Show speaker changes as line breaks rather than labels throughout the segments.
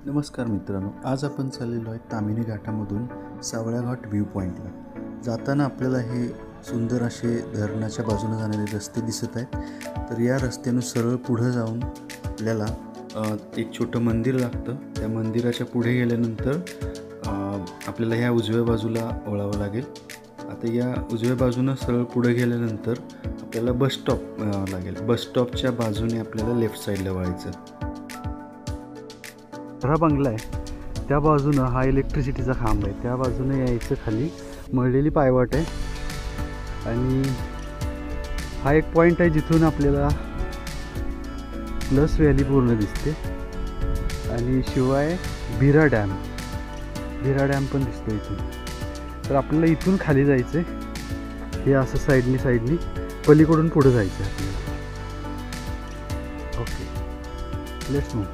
नमस्कार मित्रांनो, आज आपण चाललेलो आहे ताम्हिणी घाटामधून सावळ्या घाट व्ह्यू पॉईंटला. जाताना आपल्याला हे सुंदर असे धरणाच्या बाजूने जाणारे रस्ते दिसत आहेत. तर या रस्त्यानं सरळ पुढं जाऊन आपल्याला एक छोटं मंदिर लागतं. त्या मंदिराच्या पुढे गेल्यानंतर आपल्याला ह्या उजव्या बाजूला वळावं लागेल. आता या उजव्या बाजूनं सरळ पुढे गेल्यानंतर आपल्याला बस स्टॉप लागेल. बस स्टॉपच्या बाजूने आपल्याला लेफ्ट साईडला वळायचं. हा बंगला आहे, त्या बाजूनं हा इलेक्ट्रिसिटीचा खांब आहे, त्या बाजूने यायचं. खाली मळलेली पायवाट आहे आणि हा एक पॉईंट आहे जिथून आपल्याला प्लस व्हॅली पूर्ण दिसते आणि शिवाय भिरा डॅम पण दिसतो इथून. तर आपल्याला इथून खाली जायचं आहे. हे असं साईडनी पलीकडून पुढे जायचं आहे आपल्याला. Okay, let's move.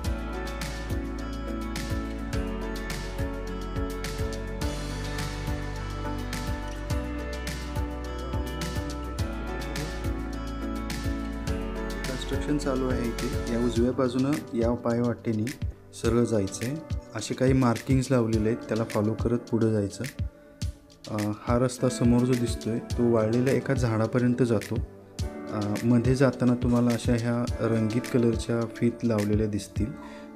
कन्स्ट्रक्शन चालू आहे इथे. या उजव्या बाजूनं या पायवाटेने सरळ जायचं आहे. असे काही मार्किंग्स लावलेले आहेत, त्याला फॉलो करत पुढं जायचं. हा रस्ता समोर जो दिसतोय तो वाळलेल्या एका झाडापर्यंत जातो. मध्ये जाताना तुम्हाला अशा ह्या रंगीत कलरच्या फीत लावलेल्या दिसतील,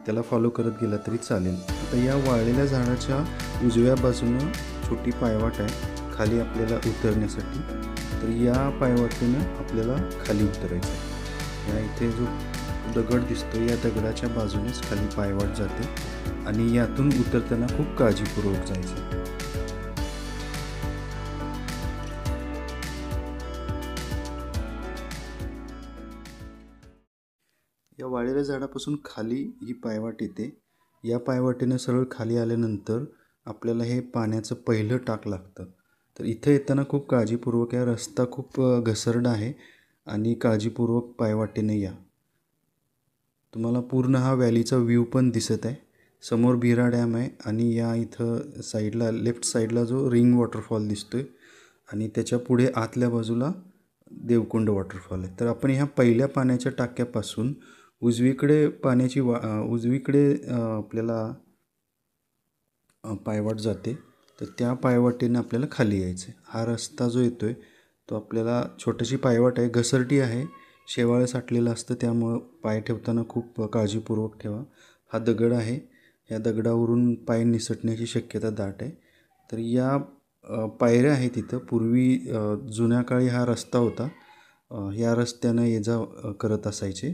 त्याला फॉलो करत गेला तरी चालेल. आता या वाळलेल्या झाडाच्या उजव्या बाजूनं छोटी पायवाट आहे खाली आपल्याला उतरण्यासाठी. तर या पायवाटेनं आपल्याला खाली उतरायचं आहे. या इथे जो दगड दिसतो या दगडाच्या बाजूनेच खाली पायवाट जाते आणि यातून उतरताना खूप काळजीपूर्वक जायचं. या वाळलेल्या झाडापासून खाली ही पायवाट येते. या पायवाटेनं सरळ खाली आल्यानंतर आपल्याला हे पाण्याचं पहिलं टाक लागतं. तर इथं येताना खूप काळजीपूर्वक, या रस्ता खूप घसरडा आहे आणि काळजीपूर्वक पायवाटेने या. तुम्हाला पूर्ण हा व्हॅलीचा व्ह्यू पण दिसत आहे. समोर भिरा डॅम आहे आणि या इथं साईडला लेफ्ट साईडला जो रिंग वॉटरफॉल दिसतोय आणि त्याच्या पुढे आतल्या बाजूला देवकुंड वॉटरफॉल आहे. तर आपण ह्या पहिल्या पाण्याच्या टाक्यापासून उजवीकडे आपल्याला पायवाट जाते. तर त्या पायवाटेने आपल्याला खाली यायचं आहे. हा रस्ता जो येतोय तो आपल्याला, छोटीशी पायवाट आहे, घसरटी आहे, शेवाळं साठलेलं असतं, त्यामुळं पाय ठेवताना खूप काळजीपूर्वक ठेवा. हा दगड आहे, या दगडावरून पाय निसटण्याची शक्यता दाट आहे. तर या पायऱ्या आहेत तिथं. पूर्वी जुन्या काळी हा रस्ता होता, या रस्त्यानं ये जा करत असायचे.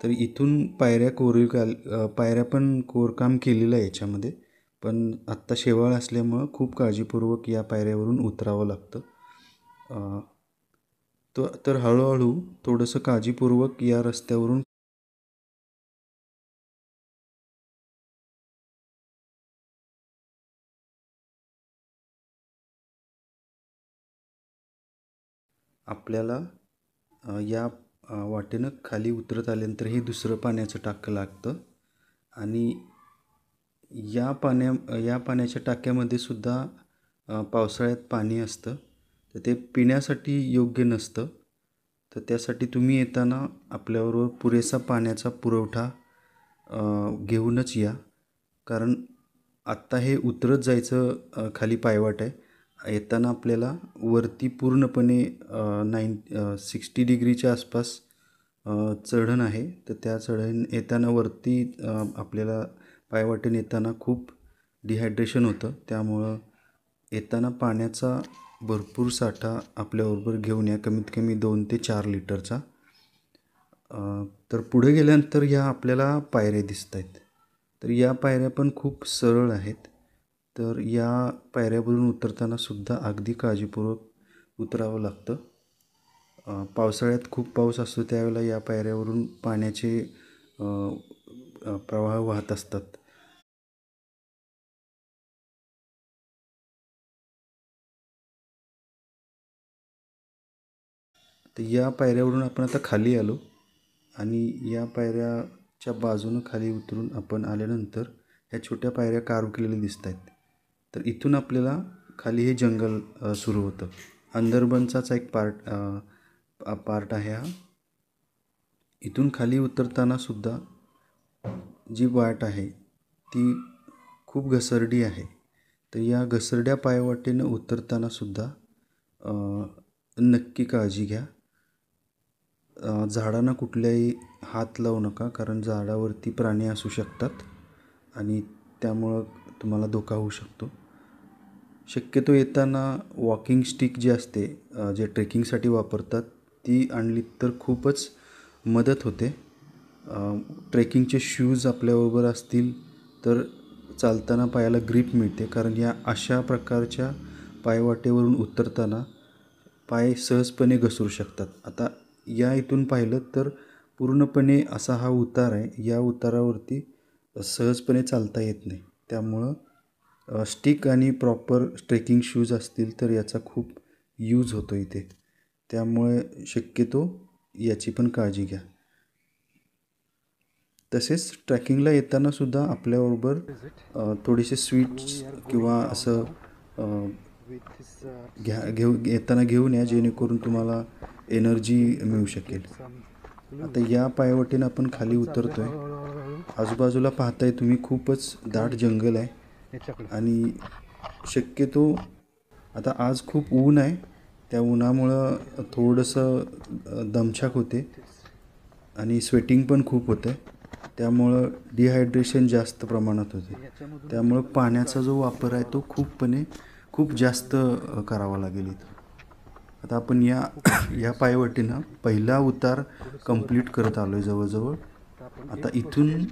तर इथून पायऱ्या पण कोरकाम केलेलं आहे याच्यामध्ये, पण आत्ता शेवाळ असल्यामुळं खूप काळजीपूर्वक या पायऱ्यावरून उतरावं लागतं. तर हळूहळू थोडंसं काळजीपूर्वक या रस्त्यावरून आपल्याला या वाटेनं खाली उतरत आल्यानंतर हे दुसरं पाण्याचं टाकं लागतं आणि या पाण्याच्या टाक्यामध्ये सुद्धा पावसाळ्यात पाणी असतं. तर ते पिण्यासाठी योग्य नसतं. तर त्यासाठी तुम्ही येताना आपल्याबरोबर पुरेसा पाण्याचा पुरवठा घेऊनच या. कारण आत्ता हे उतरत जायचं खाली पायवाट आहे. येताना आपल्याला वरती पूर्णपणे 60 डिग्रीच्या आसपास चढण आहे. तर त्या येताना वरती आपल्याला पायवाटेने येताना खूप डिहायड्रेशन होतं. त्यामुळं येताना पाण्याचा भरपूर साठा आपल्याबरोबर घेऊन या, कमीत कमी 2 ते 4 लिटरचा. तर पुढे गेल्यानंतर ह्या आपल्याला पायऱ्या दिसत आहेत. तर या पायऱ्या पण खूप सरळ आहेत. तर या पायऱ्यावरून उतरताना सुद्धा अगदी काळजीपूर्वक उतरावं लागतं. पावसाळ्यात खूप पाऊस असतो, त्यावेळेला या पायऱ्यावरून पाण्याचे प्रवाह वाहत असतात. तर या पायऱ्यावरून आपण आता खाली आलो आणि या पायऱ्याच्या बाजूनं खाली उतरून आपण आल्यानंतर ह्या छोट्या पायऱ्या कार्व केलेल्या दिसत आहेत. तर इथून आपल्याला खाली हे जंगल सुरू होतं. अंदरबनचाच एक पार्ट आहे हा. इथून खाली उतरताना सुद्धा जी वाट आहे ती खूप घसरडी आहे. तर या घसरड्या पायवाटेनं उतरताना सुद्धा नक्की काळजी घ्या. झाडांना कुठल्याही हात लावू नका, कारण झाडावरती प्राणी असू शकतात आणि त्यामुळं तुम्हाला धोका होऊ शकतो. शक्यतो येताना वॉकिंग स्टिक जी असते, जे ट्रेकिंगसाठी वापरतात, ती आणली तर खूपच मदत होते. ट्रेकिंगचे शूज आपल्याबरोबर असतील तर चालताना पायाला ग्रीप मिळते, कारण या अशा प्रकारच्या पायवाटेवरून उतरताना पाय सहजपणे घसरू शकतात. आता या इथून पाहिलं तर पूर्णपणे असा हा उतार आहे. या उतारावरती सहजपणे चालता येत नाही. त्यामुळं स्टिक आणि प्रॉपर ट्रेकिंग शूज असतील तर याचा खूप यूज होतो इथे. त्यामुळे शक्यतो याची पण काळजी घ्या. तसेच ट्रॅकिंगला येतानासुद्धा आपल्याबरोबर थोडेसे स्वीट्स किंवा असं येताना घेऊन या, जेणेकरून तुम्हाला एनर्जी मिळू शकेल. आता या पायवाटेनं आपण खाली उतरतो आहे. आजूबाजूला पाहताय तुम्ही खूपच दाट जंगल आहे आणि शक्यतो आता आज खूप ऊन आहे. त्या उन्हामुळं थोडंसं दमछाक होते आणि स्वेटिंग पण खूप होतं आहे. त्यामुळं डिहायड्रेशन जास्त प्रमाणात होते. त्यामुळं पाण्याचा जो वापर आहे तो खूप जास्त करावा लागेल इथं. आता आपण या पायवाटेनं पहिला उतार कंप्लीट करत आलो आहे जवळजवळ. आता इथून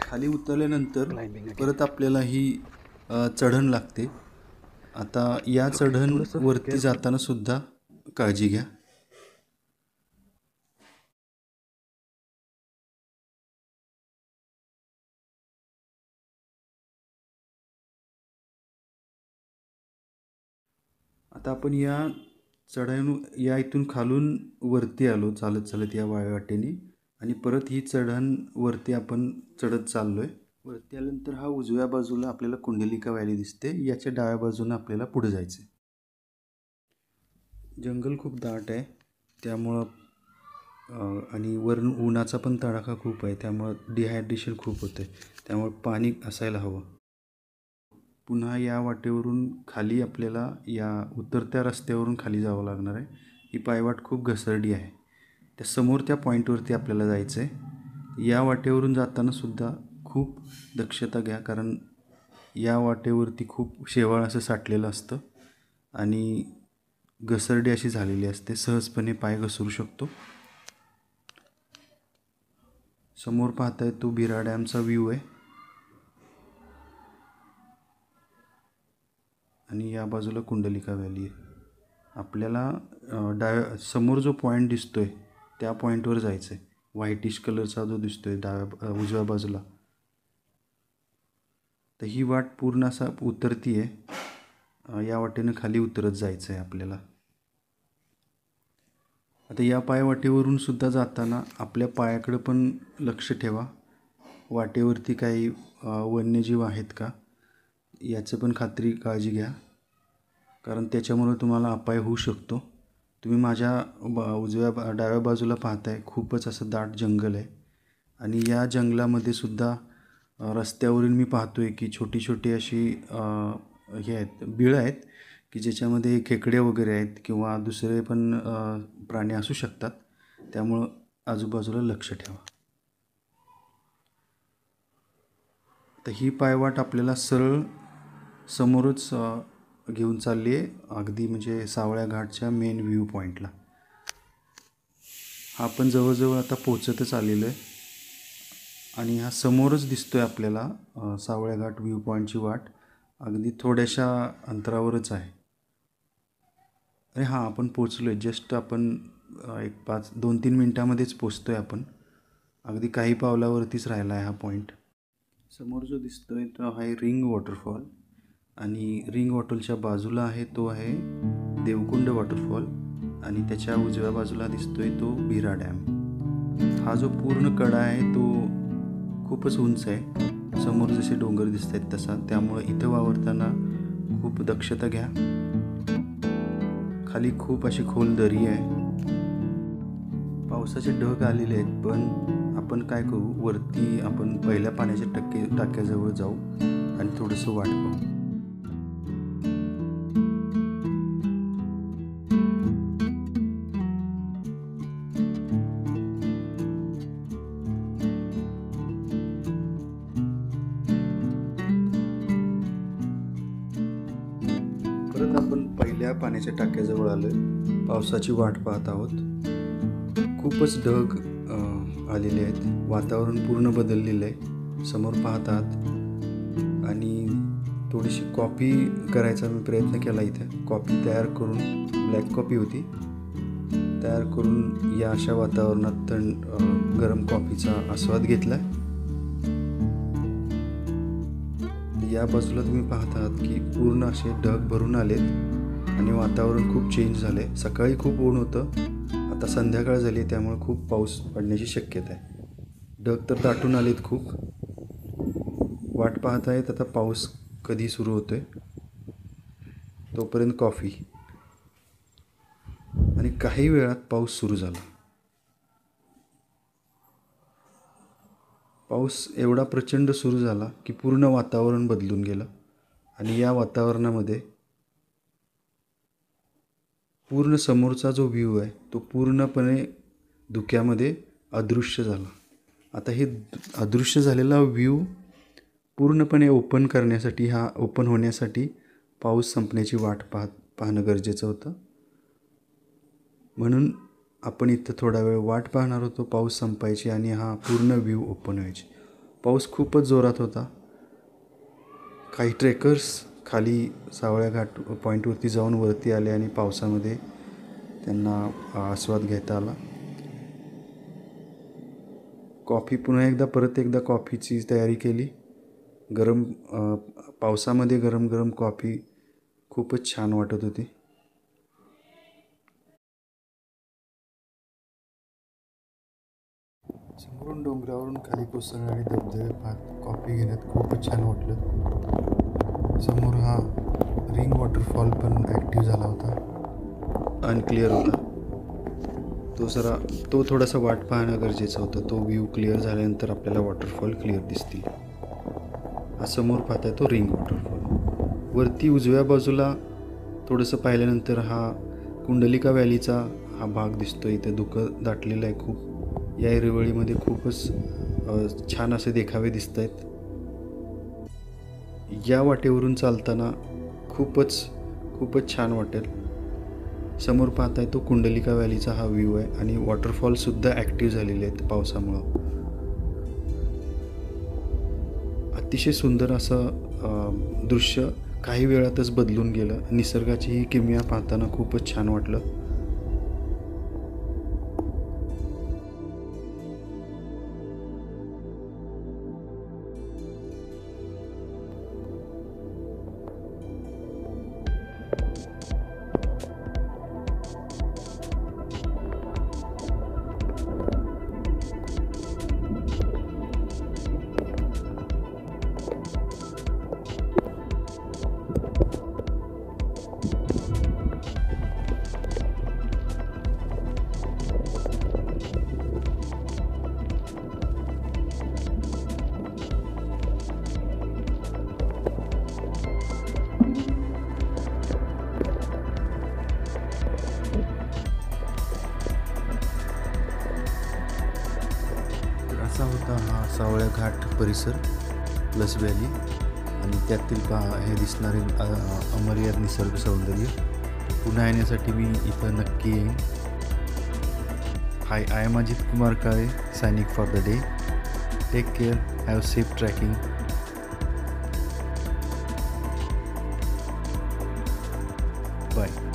खाली उतरल्यानंतर परत आपल्याला ही चढण लागते. आता या चढण वरती जाताना सुद्धा काळजी घ्या. आता आपण या इथून खालून वरती आलो चालत या वाटेने आणि परत ही चढण वरती आपण चढत चाललो आहे. वरती आल्यानंतर हा उजव्या बाजूला आपल्याला कुंडलिका व्हॅली दिसते. याच्या डाव्या बाजूनं आपल्याला पुढे जायचं आहे. जंगल खूप दाट आहे, त्यामुळं आणि वरून उन्हाचा पण तडाखा खूप आहे, त्यामुळं डिहायड्रेशन खूप होतं आहे. त्यामुळे पाणी असायला हवं. पुन्हा या वाटेवरून खाली आपल्याला या उतरत्या रस्त्यावरून खाली जावं लागणार आहे. ही पायवाट खूप घसरडी आहे. त्या समोर त्या पॉईंटवरती आपल्याला जायचं आहे. या वाटेवरून जाताना सुद्धा खूप दक्षता घ्या, कारण या वाटेवरती खूप शेवाळ असं साठलेलं असतं आणि घसरडी अशी झालेली असते. सहजपणे पाय घसरू शकतो. समोर पाहताय तो बिरा डॅमचा व्ह्यू आहे आणि या बाजूला कुंडलिका व्हॅली आहे. आपल्याला समोर जो पॉईंट दिसतोय त्या पॉईंटवर जायचं आहे. व्हाईटिश कलरचा जो दिसतोय उजव्या बाजूला, तर ही वाट पूर्ण असा उतरती आहे. या वाटेनं खाली उतरत जायचं आहे आपल्याला. आता या पायवाटेवरून सुद्धा जाताना आपल्या पायाकडं पण लक्ष ठेवा. वाटेवरती काही वन्यजीव आहेत का याचं पण काळजी घ्या, कारण त्याच्यामुळे तुम्हाला अपाय होऊ शकतो. तुम्ही माझ्या डाव्या बाजूला पाहताय खूपच असं दाट जंगल आहे आणि या जंगलामध्ये सुद्धा रस्त्यावरून मी पाहतोय की छोटी छोटी अशी हे आहेत, बिळं आहेत की ज्याच्यामध्ये खेकडे वगैरे आहेत किंवा दुसरे पण प्राणी असू शकतात. त्यामुळं आजूबाजूला लक्ष ठेवा. तर ही पायवाट आपल्याला सरळ समोरच घेऊन चालली आहे, अगदी म्हणजे सावळ्या घाटच्या मेन व्ह्यू पॉईंटला. हा आपण जवळजवळ आता पोचतच आलेलो आहे आणि हा समोरच दिसतोय आपल्याला सावळ्या घाट व्ह्यू पॉईंटची वाट अगदी थोड्याशा अंतरावरच आहे. अरे हां, आपण पोचलो आहे. जस्ट आपण एक 2-3 मिनटामध्येच पोचतो आहे आपण. अगदी काही पावलावरतीच राहिला आहे हा पॉईंट. समोर जो दिसतोय तो आहे रिंग वॉटरफॉल आणि रिंग वॉटरच्या बाजूला आहे तो आहे देवकुंड वॉटरफॉल आणि त्याच्या उजव्या बाजूला दिसतोय तो बिरा डॅम. हा जो पूर्ण कडा आहे तो खूपच उंच आहे, समोर जसे डोंगर दिसत आहेत तसा. त्यामुळे इथं वावरताना खूप दक्षता घ्या. खाली खूप अशी खोल दरी आहे. पावसाचे ढग आलेले आहेत, पण आपण काय करू, वरती आपण पहिल्या पाण्याच्या टाक्याजवळ जाऊ आणि थोडंसं वाट पाहू. परत आपण पहिल्या पाण्याच्या टाक्याजवळ आलोय. पावसाची वाट पाहत आहोत. खूपच ढग आलेले आहेत. वातावरण पूर्ण बदललेलं आहे. समोर पाहत आहात. आणि थोडीशी कॉफी करायचा मी प्रयत्न केला. इथे कॉफी तयार करून, ब्लॅक कॉफी होती, तयार करून या अशा वातावरणात गरम कॉफीचा आस्वाद घेतला. या बाजूला तुम्ही पाहत आहात की पूर्ण असे ढग भरून आलेत आणि वातावरण खूप चेंज झाले. सकाळी खूप ऊन होतं, आता संध्याकाळ झाली, त्यामुळे खूप पाऊस पडण्याची शक्यता आहे. ढग तर दाटून आलेत खूप. वाट पाहत आहेत आता पाऊस कधी सुरू होतोय. तोपर्यंत कॉफी. आणि काही वेळात पाऊस सुरू झाला. पाऊस एवढा प्रचंड सुरू झाला की पूर्ण वातावरण बदलून गेलं. आणि या वातावरणामध्ये पूर्ण समोरचा जो व्ह्यू आहे तो पूर्णपणे धुक्यामध्ये अदृश्य झाला. आता हे अदृश्य झालेला व्ह्यू पूर्णपणे ओपन होण्यासाठी पाऊस संपण्याची वाट पाहणं गरजेचं होतं. म्हणून आपण इथं थोडा वेळ वाट पाहणार होतो पाऊस संपायची आणि हा पूर्ण व्ह्यू ओपन व्हायची. पाऊस खूपच जोरात होता. काही ट्रेकर्स खाली सावळ्या घाट पॉईंटवरती जाऊन वरती आले आणि पावसामध्ये त्यांना आस्वाद घेता आला. कॉफी परत एकदा कॉफीची तयारी केली. पावसामध्ये गरम गरम कॉफी खूपच छान वाटत होती. समोरून डोंगरावरून खाली कोसळणारे धबधबे पाहत कॉफी घेण्यात खूपच छान वाटलं. समोर हा रिंग वॉटरफॉल पण ॲक्टिव्ह झाला होता. अनक्लिअर होता. तो थोडासा वाट पाहणं गरजेचं होतं. तो व्ह्यू क्लिअर झाल्यानंतर आपल्याला वॉटरफॉल क्लिअर दिसतील. हा समोर पाहताय तो रिंग वॉटरफॉल. वरती उजव्या बाजूला थोडंसं पाहिल्यानंतर हा कुंडलिका व्हॅलीचा हा भाग दिसतो. इथे धुकं दाटलेलं आहे खूप. या हिरवळीमध्ये खूपच छान असे देखावे दिसत आहेत. या वाटेवरून चालताना खूपच छान वाटेल. समोर पाहताय तो कुंडलिका व्हॅलीचा हा व्ह्यू आहे आणि वॉटरफॉलसुद्धा ॲक्टिव्ह झालेले आहेत पावसामुळं. अतिशय सुंदर असं दृश्य काही वेळातच बदलून गेलं. निसर्गाची ही किमया पाहताना खूपच छान वाटलं. असा होता हा सावळ्या घाट परिसर प्लस व्हॅली आणि त्यातील हे दिसणारे अमर्याद निसर्ग सौंदर्य. पुन्हा येण्यासाठी मी इथं नक्की येईन. Hi, I am Ajit Kumar Kale, signing for the day. Take care, have safe trekking. Bye.